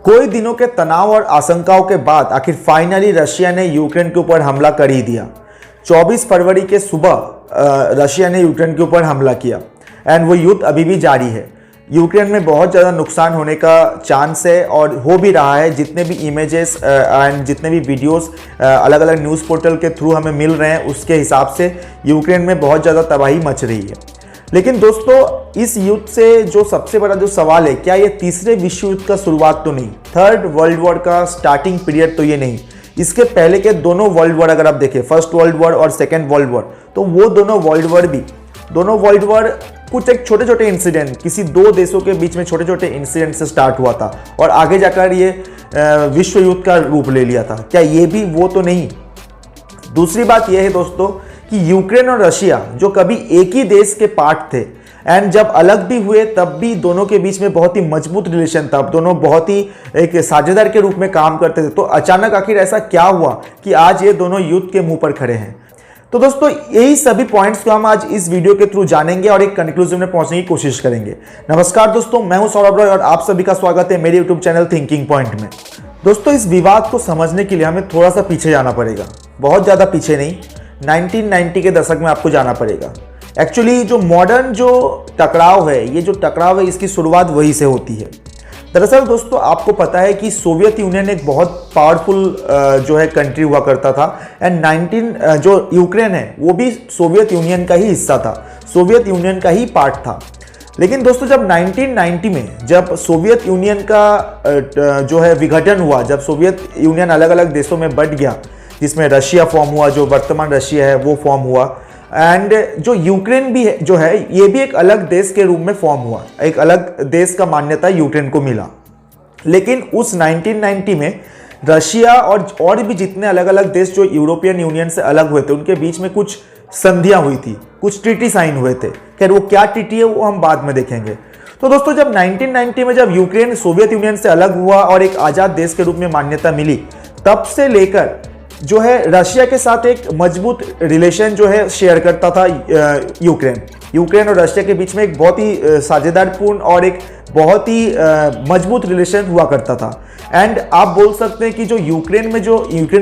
कई दिनों के तनाव और आशंकाओं के बाद आखिर फाइनली रशिया ने यूक्रेन के ऊपर हमला कर ही दिया। 24 फरवरी के सुबह रशिया ने यूक्रेन के ऊपर हमला किया एंड वो युद्ध अभी भी जारी है। यूक्रेन में बहुत ज़्यादा नुकसान होने का चांस है और हो भी रहा है। जितने भी इमेजेस एंड जितने भी वीडियोस अलग अलग न्यूज़ पोर्टल के थ्रू हमें मिल रहे हैं, उसके हिसाब से यूक्रेन में बहुत ज़्यादा तबाही मच रही है। लेकिन दोस्तों, इस युद्ध से जो सबसे बड़ा जो सवाल है, क्या ये तीसरे विश्व युद्ध का शुरुआत तो नहीं, थर्ड वर्ल्ड वॉर का स्टार्टिंग पीरियड तो ये नहीं। इसके पहले के दोनों वर्ल्ड वॉर अगर आप देखें, फर्स्ट वर्ल्ड वॉर और सेकेंड वर्ल्ड वॉर, तो वो दोनों वर्ल्ड वॉर कुछ एक छोटे छोटे इंसिडेंट, किसी दो देशों के बीच में छोटे छोटे इंसिडेंट से स्टार्ट हुआ था और आगे जाकर ये विश्व युद्ध का रूप ले लिया था। क्या ये भी वो तो नहीं। दूसरी बात यह है दोस्तों कि यूक्रेन और रशिया जो कभी एक ही देश के पार्ट थे एंड जब अलग भी हुए तब भी दोनों के बीच में बहुत ही मजबूत रिलेशन था, दोनों बहुत ही एक साझेदार के रूप में काम करते थे। तो अचानक आखिर ऐसा क्या हुआ कि आज ये दोनों युद्ध के मुंह पर खड़े हैं। तो दोस्तों, यही सभी पॉइंट्स को हम आज इस वीडियो के थ्रू जानेंगे और एक कंक्लूजन में पहुंचने की कोशिश करेंगे। नमस्कार दोस्तों, मैं हूं सौरभ रॉय और आप सभी का स्वागत है मेरे यूट्यूब चैनल थिंकिंग पॉइंट में। दोस्तों, इस विवाद को समझने के लिए हमें थोड़ा सा पीछे जाना पड़ेगा, बहुत ज़्यादा पीछे नहीं, 1990 के दशक में आपको जाना पड़ेगा। एक्चुअली जो मॉडर्न जो टकराव है, ये जो टकराव है, इसकी शुरुआत वहीं से होती है। दरअसल दोस्तों, आपको पता है कि सोवियत यूनियन एक बहुत पावरफुल जो है कंट्री हुआ करता था एंड जो यूक्रेन है वो भी सोवियत यूनियन का ही हिस्सा था, सोवियत यूनियन का ही पार्ट था। लेकिन दोस्तों, जब 1990 में जब सोवियत यूनियन का जो है विघटन हुआ, जब सोवियत यूनियन अलग अलग देशों में बंट गया, जिसमें रशिया फॉर्म हुआ, जो वर्तमान रशिया है वो फॉर्म हुआ, एंड जो यूक्रेन भी है जो है ये भी एक अलग देश के रूप में फॉर्म हुआ, एक अलग देश का मान्यता यूक्रेन को मिला। लेकिन उस 1990 में रशिया और भी जितने अलग अलग देश जो यूरोपियन यूनियन से अलग हुए थे, उनके बीच में कुछ संधियां हुई थी, कुछ ट्रीटी साइन हुए थे। खैर, वो क्या ट्रीटी है वो हम बाद में देखेंगे। तो दोस्तों, जब 1990 में जब यूक्रेन सोवियत यूनियन से अलग हुआ और एक आज़ाद देश के रूप में मान्यता मिली, तब से लेकर जो है रशिया के साथ एक मजबूत रिलेशन जो है शेयर करता था यूक्रेन और रशिया के बीच में एक बहुत ही साझेदारपूर्ण और एक बहुत ही मजबूत रिलेशन हुआ करता था। एंड आप बोल सकते हैं कि जो यूक्रेन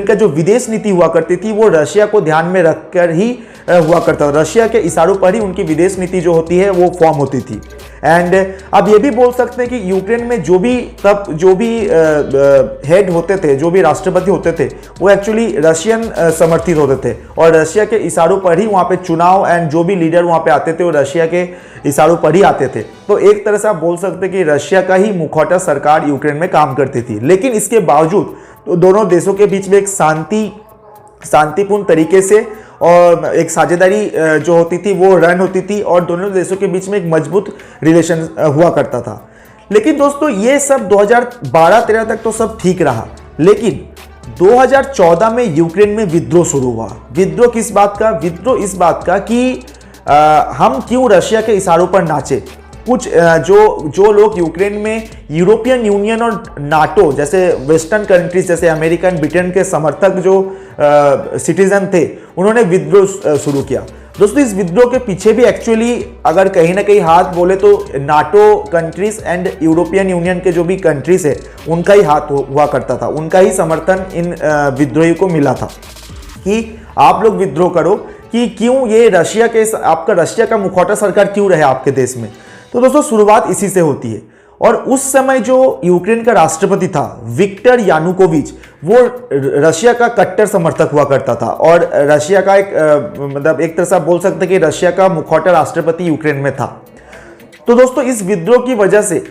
का जो विदेश नीति हुआ करती थी वो रशिया को ध्यान में रखकर ही हुआ करता था। रशिया के इशारों पर ही उनकी विदेश नीति जो होती है वो फॉर्म होती थी। एंड अब ये भी बोल सकते हैं कि यूक्रेन में जो भी हेड होते थे, जो भी राष्ट्रपति होते थे, वो एक्चुअली रशियन समर्थित होते थे और रशिया के इशारों पर ही वहाँ पे चुनाव एंड जो भी लीडर वहाँ पे आते थे वो रशिया के इशारों पर ही आते थे। तो एक तरह से आप बोल सकते हैं कि रशिया का ही मुखौटा सरकार यूक्रेन में काम करती थी। लेकिन इसके बावजूद तो दोनों देशों के बीच में एक शांतिपूर्ण तरीके से और एक साझेदारी जो होती थी वो रन होती थी और दोनों देशों के बीच में एक मजबूत रिलेशन हुआ करता था। लेकिन दोस्तों, ये सब 2012-13 तक तो सब ठीक रहा। लेकिन 2014 में यूक्रेन में विद्रोह शुरू हुआ। विद्रोह किस बात का? विद्रोह इस बात का कि हम क्यों रशिया के इशारों पर नाचे। कुछ जो लोग यूक्रेन में यूरोपियन यूनियन और नाटो जैसे वेस्टर्न कंट्रीज जैसे अमेरिका एंड ब्रिटेन के समर्थक जो सिटीजन थे, उन्होंने विद्रोह शुरू किया। दोस्तों, इस विद्रोह के पीछे भी एक्चुअली अगर कहीं ना कहीं हाथ बोले तो NATO countries and European union के जो भी कंट्रीज है उनका ही हाथ हुआ करता था, उनका ही समर्थन इन विद्रोहियों को मिला था कि आप लोग विद्रोह करो, कि क्यों ये आपका रशिया का मुखौटा सरकार क्यों रहे आपके देश में। तो दोस्तों, शुरुआत इसी से होती है। और उस समय जो यूक्रेन का राष्ट्रपति था विक्टर यानुकोविच, वो रशिया का कट्टर समर्थक हुआ करता था और रशिया का मतलब एक तरह से आप बोल सकते हैं कि रशिया का मुखौटा राष्ट्रपति यूक्रेन में था। तो दोस्तों, इस विद्रोह की वजह से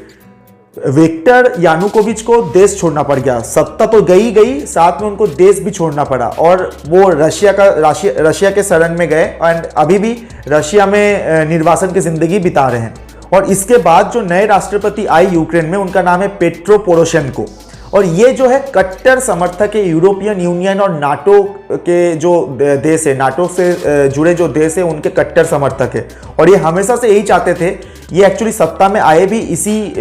विक्टर यानुकोविच को देश छोड़ना पड़ गया। सत्ता तो गई, साथ में उनको देश भी छोड़ना पड़ा और वो रशिया के शरण में गए एंड अभी भी रशिया में निर्वासन की जिंदगी बिता रहे हैं। और इसके बाद जो नए राष्ट्रपति आए यूक्रेन में, उनका नाम है पेट्रो पोरोशेंको और ये जो है कट्टर समर्थक है यूरोपियन यूनियन और नाटो के जो देश है, नाटो से जुड़े जो देश है उनके कट्टर समर्थक है। और ये हमेशा से यही चाहते थे, ये एक्चुअली सत्ता में आए भी इसी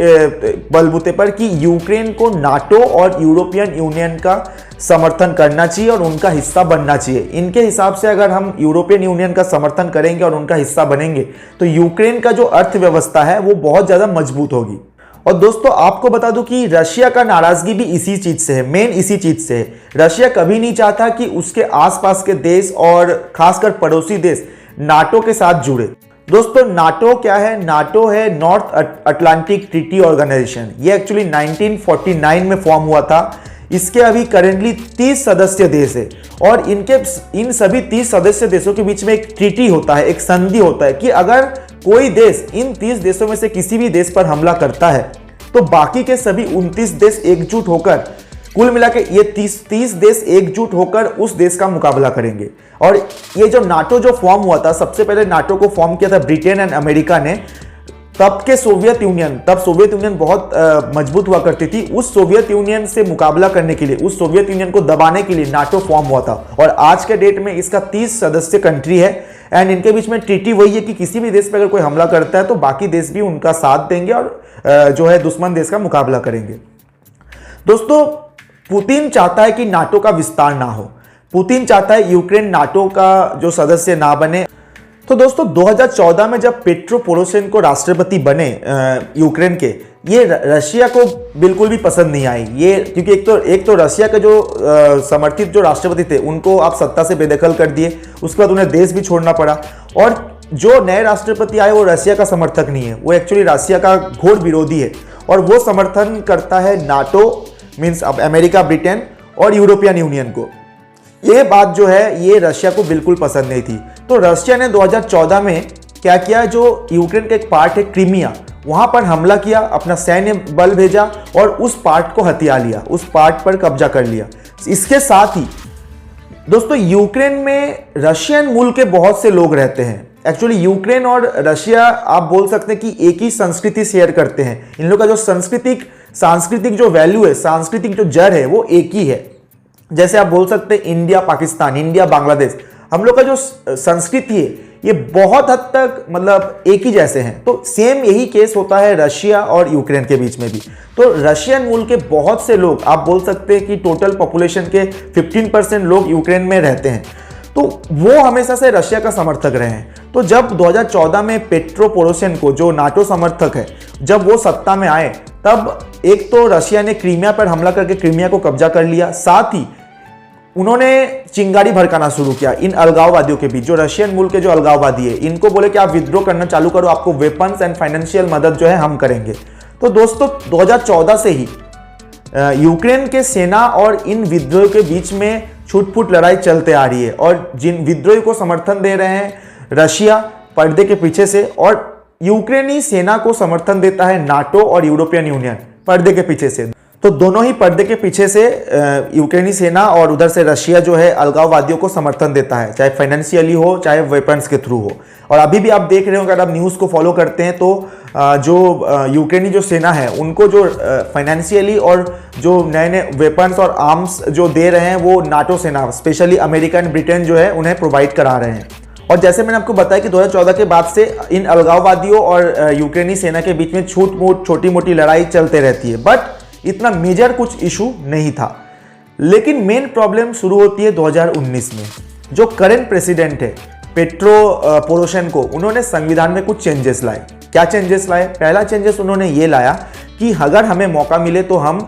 बलबूते पर कि यूक्रेन को नाटो और यूरोपियन यूनियन का समर्थन करना चाहिए और उनका हिस्सा बनना चाहिए। इनके हिसाब से अगर हम यूरोपियन यूनियन का समर्थन करेंगे और उनका हिस्सा बनेंगे तो यूक्रेन का जो अर्थव्यवस्था है वो बहुत ज़्यादा मजबूत होगी और दोस्तों आपको बता दूं कि रशिया का नाराजगी भी इसी चीज से है, मेन इसी चीज से है। रशिया कभी नहीं चाहता कि उसके आसपास के देश और खासकर पड़ोसी देश नाटो के साथ जुड़े। दोस्तों नाटो क्या है? नाटो है नॉर्थ अटलांटिक ट्रीटी ऑर्गेनाइजेशन। ये एक्चुअली 1949 में फॉर्म हुआ था। इसके अभी करेंटली 30 सदस्य देश है और इन सभी 30 सदस्य देशों के बीच में एक ट्रीटी होता है, एक संधि होता है कि अगर कोई देश इन 30 देशों में से किसी भी देश पर हमला करता है तो बाकी के सभी 29 देश एकजुट होकर, कुल मिला के ये 30 देश एकजुट होकर उस देश का मुकाबला करेंगे। और ये जो नाटो जो फॉर्म हुआ था, सबसे पहले नाटो को फॉर्म किया था ब्रिटेन एंड अमेरिका ने। तब सोवियत यूनियन बहुत मजबूत हुआ करती थी। उस सोवियत यूनियन से मुकाबला करने के लिए, उस सोवियत यूनियन को दबाने के लिए नाटो फॉर्म हुआ था। और आज के डेट में इसका 30 सदस्य कंट्री है एंड इनके बीच में ट्रीटी वही है कि किसी भी देश पर अगर कोई हमला करता है तो बाकी देश भी उनका साथ देंगे और जो है दुश्मन देश का मुकाबला करेंगे। दोस्तों पुतिन चाहता है कि नाटो का विस्तार ना हो। पुतिन चाहता है यूक्रेन नाटो का जो सदस्य ना बने। तो दोस्तों 2014 में जब पेट्रो पोरोशेंको राष्ट्रपति बने यूक्रेन के, ये रशिया को बिल्कुल भी पसंद नहीं आई। ये क्योंकि एक तो रशिया के जो समर्थित जो राष्ट्रपति थे उनको आप सत्ता से बेदखल कर दिए, उसके बाद उन्हें देश भी छोड़ना पड़ा। और जो नए राष्ट्रपति आए वो रशिया का समर्थक नहीं है, वो एक्चुअली रशिया का घोर विरोधी है और वो समर्थन करता है नाटो मीन्स अब अमेरिका, ब्रिटेन और यूरोपियन यूनियन को। ये बात जो है ये रशिया को बिल्कुल पसंद नहीं थी। तो रशिया ने 2014 में क्या किया, जो यूक्रेन का एक पार्ट है क्रीमिया, वहां पर हमला किया, अपना सैन्य बल भेजा और उस पार्ट को हथिया लिया, उस पार्ट पर कब्जा कर लिया। इसके साथ ही दोस्तों यूक्रेन में रशियन मूल के बहुत से लोग रहते हैं। एक्चुअली यूक्रेन और रशिया आप बोल सकते हैं कि एक ही संस्कृति शेयर करते हैं। इन लोगों का जो सांस्कृतिक जो वैल्यू है, सांस्कृतिक जो जड़ है वो एक ही है। जैसे आप बोल सकते हैं इंडिया पाकिस्तान, इंडिया बांग्लादेश, हम लोग का जो संस्कृति है ये बहुत हद तक मतलब एक ही जैसे हैं। तो सेम यही केस होता है रशिया और यूक्रेन के बीच में भी। तो रशियन मूल के बहुत से लोग, आप बोल सकते हैं कि टोटल पॉपुलेशन के 15% लोग यूक्रेन में रहते हैं। तो वो हमेशा से रशिया का समर्थक रहे हैं। तो जब 2014 में पेट्रो पोरोशेंको जो नाटो समर्थक है, जब वो सत्ता में आए, तब एक तो रशिया ने क्रीमिया पर हमला करके क्रीमिया को कब्जा कर लिया, साथ ही उन्होंने चिंगारी भड़काना शुरू किया इन अलगाववादियों के बीच। जो रशियन मूल के जो अलगाववादी है, इनको बोले कि आप विद्रोह करना चालू करो, आपको वेपन्स एंड फाइनेंशियल मदद जो है हम करेंगे। तो दोस्तों 2014 से ही यूक्रेन के सेना और इन विद्रोहियों के बीच में छूट-फूट लड़ाई चलते आ रही है और जिन विद्रोही को समर्थन दे रहे हैं रशिया पर्दे के पीछे से, और यूक्रेनी सेना को समर्थन देता है नाटो और यूरोपियन यूनियन पर्दे के पीछे से। तो दोनों ही पर्दे के पीछे से यूक्रेनी सेना और उधर से रशिया जो है अलगाववादियों को समर्थन देता है, चाहे फाइनेंशियली हो चाहे वेपन्स के थ्रू हो। और अभी भी आप देख रहे हो, अगर आप न्यूज़ को फॉलो करते हैं तो जो यूक्रेनी जो सेना है उनको जो फाइनेंशियली और जो नए नए वेपन्स और आर्म्स जो दे रहे हैं वो नाटो सेना, स्पेशली अमेरिका एंड ब्रिटेन जो है उन्हें प्रोवाइड करा रहे हैं। और जैसे मैंने आपको बताया कि 2014 के बाद से इन अलगाववादियों और यूक्रेनी सेना के बीच में छोटी मोटी लड़ाई चलते रहती है, बट इतना मेजर कुछ इशू नहीं था। लेकिन मेन प्रॉब्लम शुरू होती है 2019 में। जो करंट प्रेसिडेंट है पेट्रो पोरोशेंको, उन्होंने संविधान में कुछ चेंजेस लाए। क्या चेंजेस लाए? पहला चेंजेस उन्होंने ये लाया कि अगर हमें मौका मिले तो हम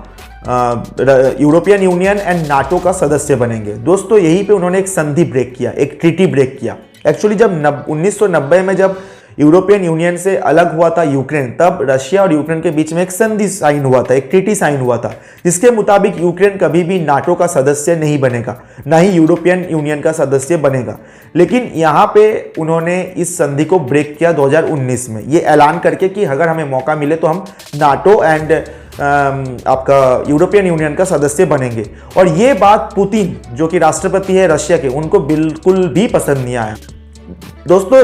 यूरोपियन यूनियन एंड नाटो का सदस्य बनेंगे। दोस्तों यहीं पे उन्होंने एक संधि ब्रेक किया, एक ट्रीटी ब्रेक किया। एक्चुअली जब 1990 में जब यूरोपियन यूनियन से अलग हुआ था यूक्रेन, तब रशिया और यूक्रेन के बीच में एक संधि साइन हुआ था, एक ट्रीटी साइन हुआ था, जिसके मुताबिक यूक्रेन कभी भी नाटो का सदस्य नहीं बनेगा, ना ही यूरोपियन यूनियन का सदस्य बनेगा। लेकिन यहाँ पे उन्होंने इस संधि को ब्रेक किया 2019 में, ये ऐलान करके कि अगर हमें मौका मिले तो हम नाटो एंड आपका यूरोपियन यूनियन का सदस्य बनेंगे। और ये बात पुतिन जो कि राष्ट्रपति है रशिया के, उनको बिल्कुल भी पसंद नहीं आया। दोस्तों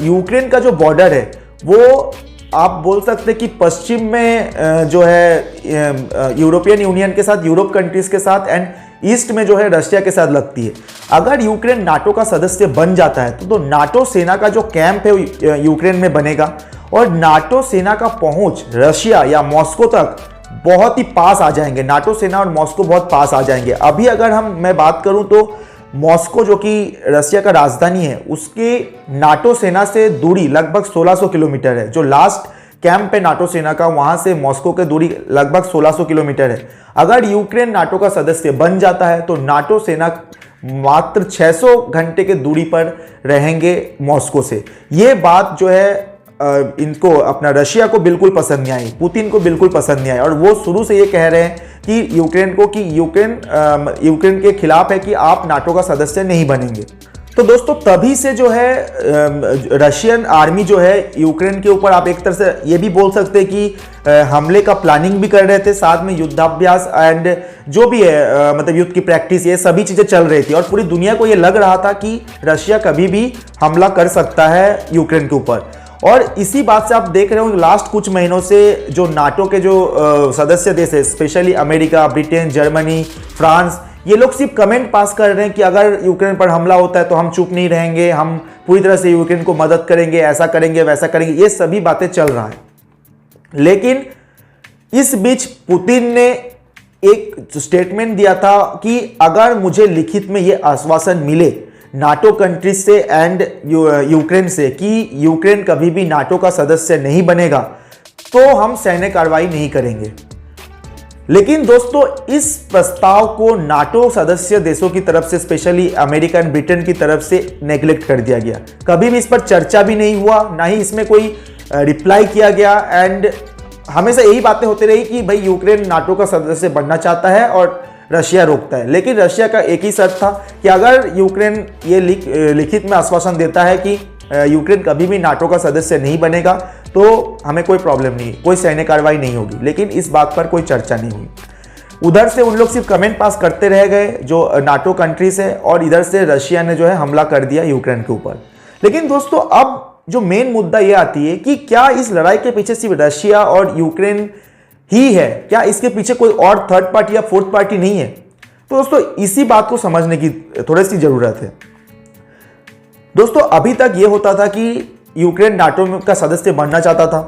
यूक्रेन का जो बॉर्डर है वो आप बोल सकते हैं कि पश्चिम में जो है यूरोपियन यूनियन के साथ, यूरोप कंट्रीज के साथ, एंड ईस्ट में जो है रशिया के साथ लगती है। अगर यूक्रेन नाटो का सदस्य बन जाता है तो नाटो सेना का जो कैंप है यूक्रेन में बनेगा और नाटो सेना का पहुंच रशिया या मॉस्को तक बहुत ही पास आ जाएंगे। नाटो सेना और मॉस्को बहुत पास आ जाएंगे। अभी अगर मैं बात करूं तो मॉस्को जो कि रशिया का राजधानी है, उसके नाटो सेना से दूरी लगभग 1600 किलोमीटर है। जो लास्ट कैंप है नाटो सेना का, वहां से मॉस्को की दूरी लगभग 1600 किलोमीटर है। अगर यूक्रेन नाटो का सदस्य बन जाता है तो नाटो सेना मात्र 600 घंटे के दूरी पर रहेंगे मॉस्को से। ये बात जो है इनको अपना रशिया को बिल्कुल पसंद नहीं आई, पुतिन को बिल्कुल पसंद नहीं आई, और वो शुरू से ये कह रहे हैं कि यूक्रेन के खिलाफ है कि आप नाटो का सदस्य नहीं बनेंगे। तो दोस्तों तभी से जो है रशियन आर्मी जो है यूक्रेन के ऊपर, आप एक तरह से ये भी बोल सकते हैं कि हमले का प्लानिंग भी कर रहे थे, साथ में युद्धाभ्यास एंड जो भी है मतलब युद्ध की प्रैक्टिस, ये सभी चीजें चल रही थी और पूरी दुनिया को ये लग रहा था कि रशिया कभी भी हमला कर सकता है यूक्रेन के ऊपर। और इसी बात से आप देख रहे हो लास्ट कुछ महीनों से जो नाटो के जो सदस्य देश है, specially America, Britain, Germany, France, ये लोग सिर्फ कमेंट पास कर रहे हैं कि अगर यूक्रेन पर हमला होता है तो हम चुप नहीं रहेंगे, हम पूरी तरह से यूक्रेन को मदद करेंगे, ऐसा करेंगे वैसा करेंगे, ये सभी बातें चल रहा है। लेकिन इस बीच पुतिन ने एक स्टेटमेंट दिया था कि अगर मुझे लिखित में ये आश्वासन मिले नाटो कंट्रीज से एंड यूक्रेन से कि यूक्रेन कभी भी नाटो का सदस्य नहीं बनेगा तो हम सैन्य कार्रवाई नहीं करेंगे। लेकिन दोस्तों इस प्रस्ताव को नाटो सदस्य देशों की तरफ से, स्पेशली अमेरिका एंड ब्रिटेन की तरफ से नेग्लेक्ट कर दिया गया। कभी भी इस पर चर्चा भी नहीं हुआ, ना ही इसमें कोई रिप्लाई किया गया, एंड हमेशा यही बातें होती रही कि भाई यूक्रेन नाटो का सदस्य बनना चाहता है और रशिया रोकता है। लेकिन रशिया का एक ही शर्त था कि अगर यूक्रेन ये लिखित में आश्वासन देता है कि यूक्रेन कभी भी नाटो का सदस्य नहीं बनेगा तो हमें कोई प्रॉब्लम नहीं, कोई सैन्य कार्रवाई नहीं होगी। लेकिन इस बात पर कोई चर्चा नहीं हुई। उधर से उन लोग सिर्फ कमेंट पास करते रह गए जो नाटो कंट्रीज है, और इधर से रशिया ने जो है हमला कर दिया यूक्रेन के ऊपर। लेकिन दोस्तों अब जो मेन मुद्दा ये आती है कि क्या इस लड़ाई के पीछे सिर्फ रशिया और यूक्रेन ही है, क्या इसके पीछे कोई और थर्ड पार्टी या फोर्थ पार्टी नहीं है? तो दोस्तों इसी बात को समझने की थोड़ी सी जरूरत है। दोस्तों अभी तक ये होता था कि यूक्रेन नाटो का सदस्य बनना चाहता था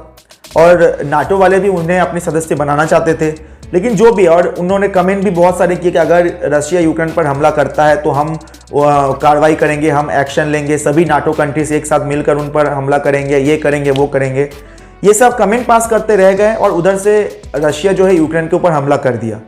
और नाटो वाले भी उन्हें अपने सदस्य बनाना चाहते थे। लेकिन जो भी, और उन्होंने कमेंट भी बहुत सारे किए कि अगर रशिया यूक्रेन पर हमला करता है तो हम कार्रवाई करेंगे, हम एक्शन लेंगे, सभी नाटो कंट्रीज एक साथ मिलकर उन पर हमला करेंगे, ये करेंगे वो करेंगे। ये सब कमेंट पास करते रह गए और उधर से रशिया जो है यूक्रेन के ऊपर हमला कर दिया।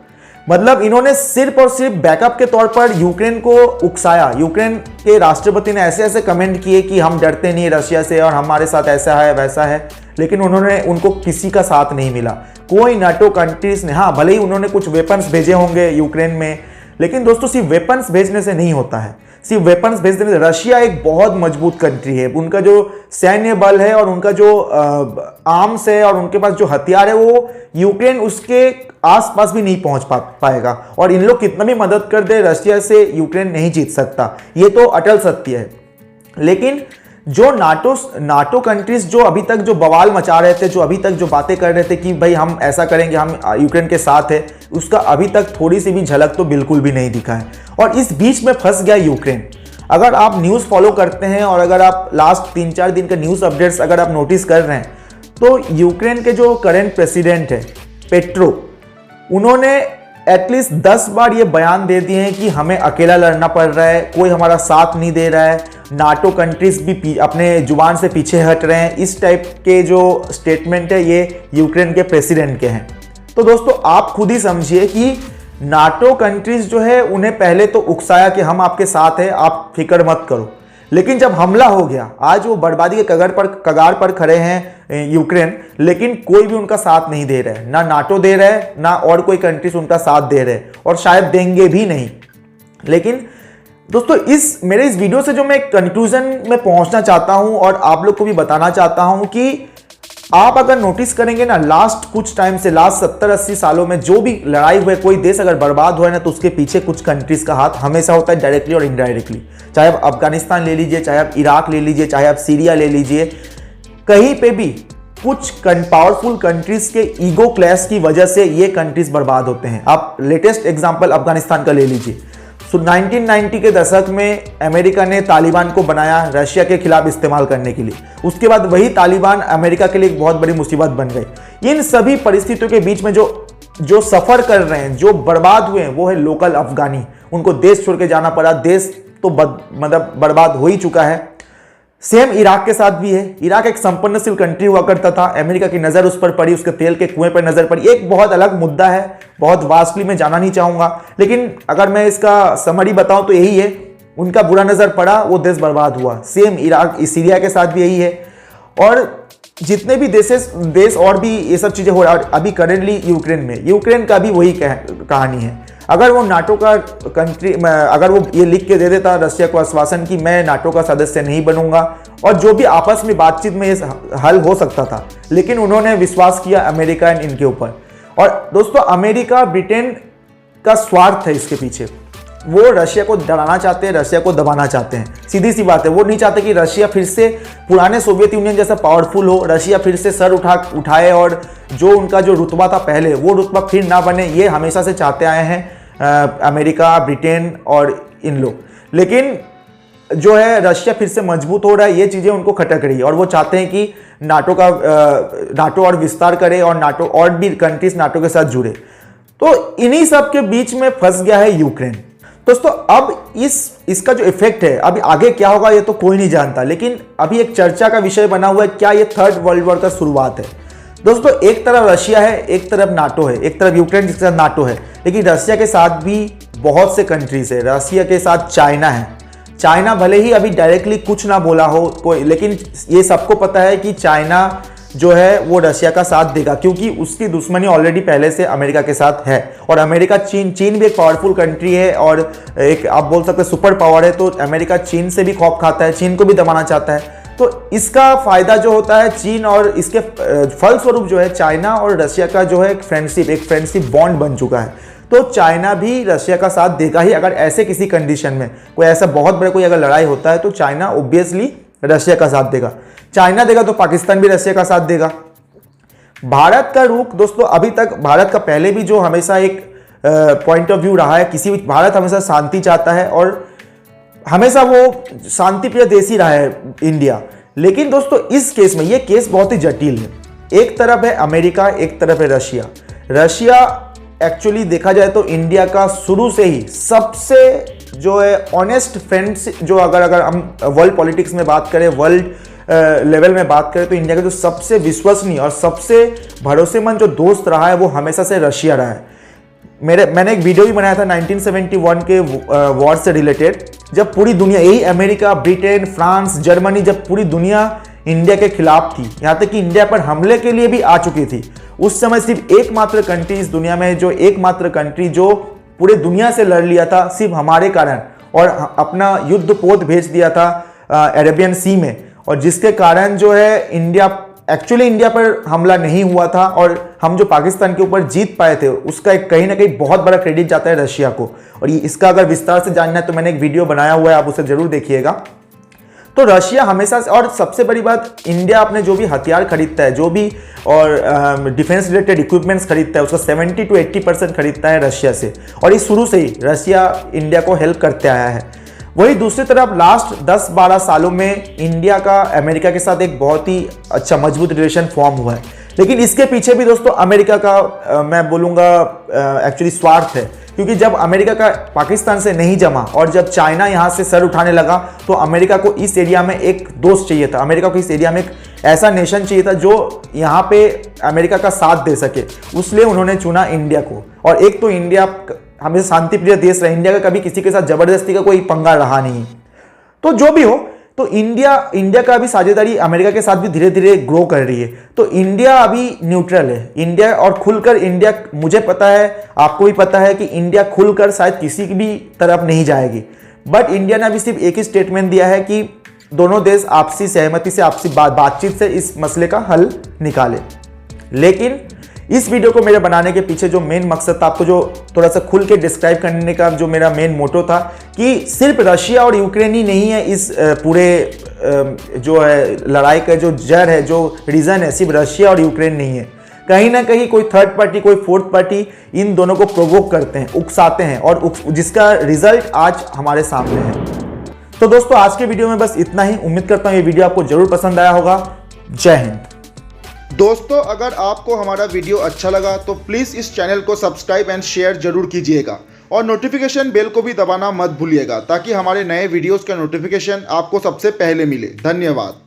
मतलब इन्होंने सिर्फ और सिर्फ बैकअप के तौर पर यूक्रेन को उकसाया। यूक्रेन के राष्ट्रपति ने ऐसे ऐसे कमेंट किए कि हम डरते नहीं रशिया से और हमारे साथ ऐसा है वैसा है, लेकिन उनको किसी का साथ नहीं मिला। कोई नाटो कंट्रीज ने, हाँ भले ही उन्होंने कुछ वेपन्स भेजे होंगे यूक्रेन में, लेकिन दोस्तों सिर्फ वेपन्स भेजने से नहीं होता है। सिर्फ वेपन्स भेजने से, रशिया एक बहुत मजबूत कंट्री है, उनका जो सैन्य बल है और उनका जो आर्म्स है और उनके पास जो हथियार है वो यूक्रेन उसके आसपास भी नहीं पहुंच पाएगा। और इन लोग कितना भी मदद कर दे, रशिया से यूक्रेन नहीं जीत सकता, ये तो अटल सत्य है। लेकिन जो नाटो कंट्रीज जो अभी तक जो बवाल मचा रहे थे, जो अभी तक जो बातें कर रहे थे कि भाई हम ऐसा करेंगे, हम यूक्रेन के साथ है, उसका अभी तक थोड़ी सी भी झलक तो बिल्कुल भी नहीं दिखा है। और इस बीच में फंस गया यूक्रेन। अगर आप न्यूज़ फॉलो करते हैं और अगर आप लास्ट 3-4 दिन के न्यूज़ अपडेट्स अगर आप नोटिस कर रहे हैं तो यूक्रेन के जो करंट प्रेसिडेंट है पेट्रो, उन्होंने एटलीस्ट 10 बार ये बयान दे दिए हैं कि हमें अकेला लड़ना पड़ रहा है, कोई हमारा साथ नहीं दे रहा है, नाटो कंट्रीज भी अपने जुबान से पीछे हट रहे हैं। इस टाइप के जो स्टेटमेंट है ये यूक्रेन के प्रेसिडेंट के हैं। तो दोस्तों आप खुद ही समझिए कि नाटो कंट्रीज जो है उन्हें पहले तो उकसाया कि हम आपके साथ हैं, आप फिक्र मत करो, लेकिन जब हमला हो गया, आज वो बर्बादी के कगार पर खड़े हैं यूक्रेन, लेकिन कोई भी उनका साथ नहीं दे रहा है, ना नाटो दे रहा है, ना और कोई कंट्रीज उनका साथ दे रहे हैं और शायद देंगे भी नहीं। लेकिन दोस्तों मेरे इस वीडियो से जो मैं एक कंक्लूजन में पहुंचना चाहता हूं और आप लोग को भी बताना चाहता हूं कि आप अगर नोटिस करेंगे ना, लास्ट कुछ टाइम से, लास्ट 70-80 सालों में जो भी लड़ाई हुए, कोई देश अगर बर्बाद हुआ है ना, तो उसके पीछे कुछ कंट्रीज का हाथ हमेशा होता है, डायरेक्टली और इनडायरेक्टली। चाहे आप अफगानिस्तान ले लीजिए, चाहे आप इराक ले लीजिए, चाहे आप सीरिया ले लीजिए, कहीं पे भी कुछ पावरफुल कंट्रीज के ईगो क्लैश की वजह से ये कंट्रीज बर्बाद होते हैं। आप लेटेस्ट एग्जांपल अफगानिस्तान का ले लीजिए। 1990 के दशक में अमेरिका ने तालिबान को बनाया रशिया के खिलाफ इस्तेमाल करने के लिए। उसके बाद वही तालिबान अमेरिका के लिए एक बहुत बड़ी मुसीबत बन गई। इन सभी परिस्थितियों के बीच में जो सफर कर रहे हैं, जो बर्बाद हुए हैं, वो है लोकल अफगानी। उनको देश छोड़ के जाना पड़ा, देश तो मतलब बर्बाद हो ही चुका है। सेम इराक के साथ भी है। इराक एक संपन्नशील कंट्री हुआ करता था, अमेरिका की नज़र उस पर पड़ी, उसके तेल के कुएं पर नज़र पड़ी। एक बहुत अलग मुद्दा है, बहुत वास्टली मैं जाना नहीं चाहूँगा, लेकिन अगर मैं इसका समरी बताऊँ तो यही है, उनका बुरा नज़र पड़ा, वो देश बर्बाद हुआ। सेम इराक सीरिया के साथ भी यही है, और जितने भी देश और भी ये सब चीज़ें हो रहा है। अभी करेंटली यूक्रेन का भी वही कहानी है। अगर वो नाटो का कंट्री, अगर वो ये लिख के दे देता रशिया को आश्वासन कि मैं नाटो का सदस्य नहीं बनूंगा, और जो भी आपस में बातचीत में ये हल हो सकता था, लेकिन उन्होंने विश्वास किया अमेरिका एंड इनके ऊपर। और दोस्तों, अमेरिका ब्रिटेन का स्वार्थ है इसके पीछे। वो रशिया को डराना चाहते हैं, रशिया को दबाना चाहते हैं, सीधी सी बात है। वो नहीं चाहते कि रशिया फिर से पुराने सोवियत यूनियन जैसा पावरफुल हो, रशिया फिर से सर उठाए और जो उनका जो रुतबा था पहले, वो रुतबा फिर ना बने। ये हमेशा से चाहते आए हैं अमेरिका, ब्रिटेन और इन लोग। लेकिन जो है रशिया फिर से मजबूत हो रहा है, ये चीज़ें उनको खटक रही है, और वो चाहते हैं कि नाटो और विस्तार करे, और नाटो और भी कंट्रीज नाटो के साथ जुड़े। तो इन्हीं सब के बीच में फंस गया है यूक्रेन। दोस्तों, अब इसका जो इफेक्ट है, अभी आगे क्या होगा ये तो कोई नहीं जानता, लेकिन अभी एक चर्चा का विषय बना हुआ है, क्या ये थर्ड वर्ल्ड वॉर का शुरुआत है। दोस्तों, एक तरफ रशिया है, एक तरफ नाटो है, एक तरफ यूक्रेन जिसके साथ नाटो है, लेकिन रशिया के साथ भी बहुत से कंट्रीज है। रशिया के साथ चाइना है। चाइना भले ही अभी डायरेक्टली कुछ ना बोला हो कोई, लेकिन ये सबको पता है कि चाइना जो है वो रशिया का साथ देगा, क्योंकि उसकी दुश्मनी ऑलरेडी पहले से अमेरिका के साथ है। और अमेरिका चीन भी एक पावरफुल कंट्री है, और एक आप बोल सकते हैं सुपर पावर है। तो अमेरिका चीन से भी खौफ खाता है, चीन को भी दबाना चाहता है। तो इसका फायदा जो होता है चीन, और इसके फलस्वरूप जो है चाइना और रशिया का जो है एक फ्रेंडशिप बॉन्ड बन चुका है। तो चाइना भी रशिया का साथ देगा ही। अगर ऐसे किसी कंडीशन में कोई ऐसा बहुत बड़ा कोई अगर लड़ाई होता है, तो चाइना ऑब्वियसली रशिया का साथ देगा। चाइना देगा तो पाकिस्तान भी रशिया का साथ देगा। भारत का रुख दोस्तों, अभी तक भारत का पहले भी जो हमेशा एक पॉइंट ऑफ व्यू रहा है, भारत हमेशा शांति चाहता है, और हमेशा वो शांति प्रिय देश ही रहा है इंडिया। लेकिन दोस्तों, इस केस में ये केस बहुत ही जटिल है। एक तरफ है अमेरिका, एक तरफ है रशिया। रशिया एक्चुअली देखा जाए तो इंडिया का शुरू से ही सबसे जो है ऑनेस्ट फ्रेंड्स, जो अगर हम वर्ल्ड पॉलिटिक्स में बात करें, वर्ल्ड लेवल में बात करें, तो इंडिया का जो सबसे विश्वसनीय और सबसे भरोसेमंद जो दोस्त रहा है, वो हमेशा से रशिया रहा है। मैंने एक वीडियो भी बनाया था 1971 के वॉर से रिलेटेड, जब पूरी दुनिया, यही अमेरिका, ब्रिटेन, फ्रांस, जर्मनी, जब पूरी दुनिया इंडिया के खिलाफ थी, यहाँ तक कि इंडिया पर हमले के लिए भी आ चुकी थी। उस समय सिर्फ एकमात्र कंट्री इस दुनिया में, जो एकमात्र कंट्री जो पूरे दुनिया से लड़ लिया था सिर्फ हमारे कारण, और अपना युद्ध पोत भेज दिया था अरेबियन सी में, और जिसके कारण जो है इंडिया पर हमला नहीं हुआ था, और हम जो पाकिस्तान के ऊपर जीत पाए थे, उसका एक कहीं ना कहीं बहुत बड़ा क्रेडिट जाता है रशिया को। और इसका अगर विस्तार से जानना है तो मैंने एक वीडियो बनाया हुआ है, आप उसे जरूर देखिएगा। तो रशिया हमेशा से, और सबसे बड़ी बात, इंडिया अपने जो भी हथियार खरीदता है, जो भी और डिफेंस रिलेटेड इक्विपमेंट्स खरीदता है, उसका 70 to 80% खरीदता है रशिया से। और ये शुरू से ही रशिया इंडिया को हेल्प करते आया है। वही दूसरी तरफ लास्ट 10-12 सालों में इंडिया का अमेरिका के साथ एक बहुत ही अच्छा मजबूत रिलेशन फॉर्म हुआ है। लेकिन इसके पीछे भी दोस्तों अमेरिका का मैं बोलूँगा एक्चुअली स्वार्थ है, क्योंकि जब अमेरिका का पाकिस्तान से नहीं जमा और जब चाइना यहाँ से सर उठाने लगा, तो अमेरिका को इस एरिया में एक दोस्त चाहिए था। अमेरिका को इस एरिया में एक ऐसा नेशन चाहिए था जो यहाँ पे अमेरिका का साथ दे सके, इसलिए उन्होंने चुना इंडिया को। और एक तो इंडिया हमेशा शांति प्रिय देश रहा, इंडिया का कभी किसी के साथ जबरदस्ती का कोई पंगा रहा नहीं। तो जो भी हो, तो इंडिया का अभी साझेदारी अमेरिका के साथ भी धीरे धीरे ग्रो कर रही है। तो इंडिया अभी न्यूट्रल है। इंडिया और खुलकर इंडिया, मुझे पता है, आपको भी पता है कि इंडिया खुलकर शायद किसी की भी तरफ नहीं जाएगी, बट इंडिया ने अभी सिर्फ एक ही स्टेटमेंट दिया है कि दोनों देश आपसी सहमति से, आपसी बातचीत से इस मसले का हल निकाले। लेकिन इस वीडियो को मेरे बनाने के पीछे जो मेन मकसद था, आपको जो थोड़ा सा खुल के डिस्क्राइब करने का जो मेरा मेन मोटो था, कि सिर्फ रशिया और यूक्रेन ही नहीं है इस पूरे जो है लड़ाई का जो जड़ है, जो रीज़न है, सिर्फ रशिया और यूक्रेन नहीं है। कहीं ना कहीं कोई थर्ड पार्टी, कोई फोर्थ पार्टी इन दोनों को प्रोवोक करते हैं, उकसाते हैं, और जिसका रिजल्ट आज हमारे सामने है। तो दोस्तों, आज के वीडियो में बस इतना ही। उम्मीद करता हूँ ये वीडियो आपको जरूर पसंद आया होगा। जय हिंद। दोस्तों, अगर आपको हमारा वीडियो अच्छा लगा तो प्लीज़ इस चैनल को सब्सक्राइब एंड शेयर जरूर कीजिएगा, और नोटिफिकेशन बेल को भी दबाना मत भूलिएगा ताकि हमारे नए वीडियोस का नोटिफिकेशन आपको सबसे पहले मिले। धन्यवाद।